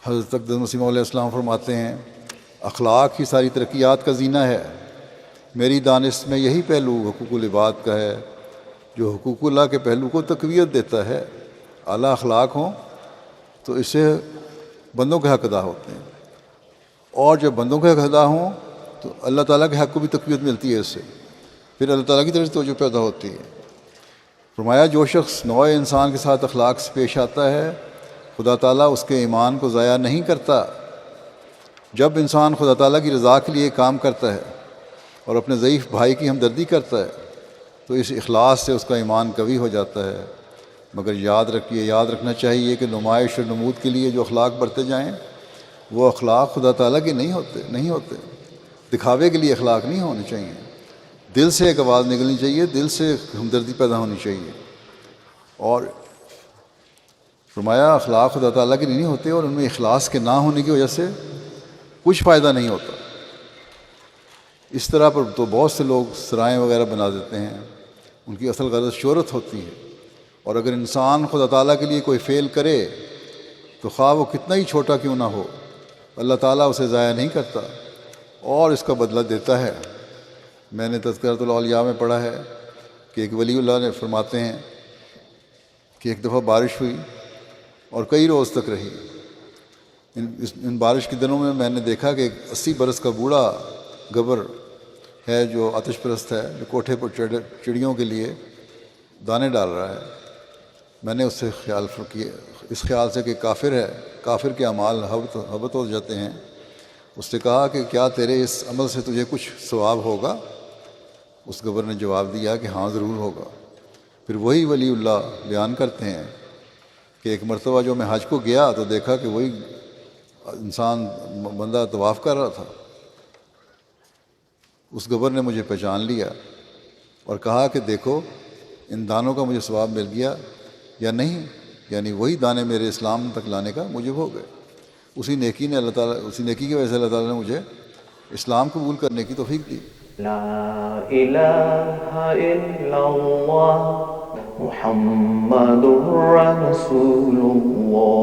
حضرت اقدس مسیح علیہ السلام فرماتے ہیں اخلاق ہی ساری ترقیات کا زینہ ہے۔ میری دانش میں یہی پہلو حقوق العباد کا ہے جو حقوق اللہ کے پہلو کو تقویت دیتا ہے۔ اعلیٰ اخلاق ہوں تو اس سے بندوں کے حق ادا ہوتے ہیں، اور جب بندوں کے حق ادا ہوں تو اللہ تعالیٰ کے حق کو بھی تقویت ملتی ہے، اس سے پھر اللہ تعالیٰ کی طرف سے توجہ پیدا ہوتی ہے۔ فرمایا جو شخص نوع انسان کے ساتھ اخلاق سے پیش آتا ہے خدا تعالیٰ اس کے ایمان کو ضائع نہیں کرتا۔ جب انسان خدا تعالیٰ کی رضا کے لیے کام کرتا ہے اور اپنے ضعیف بھائی کی ہمدردی کرتا ہے تو اس اخلاص سے اس کا ایمان قوی ہو جاتا ہے۔ مگر یاد رکھنا چاہیے کہ نمائش اور نمود کے لیے جو اخلاق برتے جائیں وہ اخلاق خدا تعالیٰ کے نہیں ہوتے۔ دکھاوے کے لیے اخلاق نہیں ہونے چاہیے، دل سے ایک آواز نکلنی چاہیے، دل سے ہمدردی پیدا ہونی چاہیے۔ اور فرمایا اخلاق خدا تعالیٰ کے نہیں ہوتے اور ان میں اخلاص کے نہ ہونے کی وجہ سے کچھ فائدہ نہیں ہوتا۔ اس طرح پر تو بہت سے لوگ سرائیں وغیرہ بنا دیتے ہیں، ان کی اصل غرض شہرت ہوتی ہے، اور اگر انسان خدا تعالیٰ کے لیے کوئی فعل کرے تو خواہ وہ کتنا ہی چھوٹا کیوں نہ ہو اللہ تعالیٰ اسے ضائع نہیں کرتا اور اس کا بدلہ دیتا ہے۔ میں نے تذکرۃ الاولیاء میں پڑھا ہے کہ ایک ولی اللہ نے فرماتے ہیں کہ ایک دفعہ بارش ہوئی اور کئی روز تک رہی۔ ان بارش کے دنوں میں نے دیکھا کہ ایک 80 برس کا بوڑھا گبر ہے جو آتش پرست ہے، جو کوٹھے پر چڑیوں کے لیے دانے ڈال رہا ہے۔ میں نے اس سے اس خیال سے کہ کافر ہے، کافر کے اعمال حبط ہو جاتے ہیں، اس سے کہا کہ کیا تیرے اس عمل سے تجھے کچھ ثواب ہوگا؟ اس گبر نے جواب دیا کہ ہاں ضرور ہوگا۔ پھر وہی ولی اللہ بیان کرتے ہیں کہ ایک مرتبہ جو میں حج کو گیا تو دیکھا کہ وہی انسان بندہ طواف کر رہا تھا۔ اس گبر نے مجھے پہچان لیا اور کہا کہ دیکھو ان دانوں کا مجھے ثواب مل گیا یا نہیں، یعنی وہی دانے میرے اسلام تک لانے کا موجب ہو گئے۔ اسی نیکی کی وجہ سے اللہ تعالیٰ نے مجھے اسلام قبول کرنے کی توفیق دی۔ لا الہ الا اللہ محمد رسول اللہ۔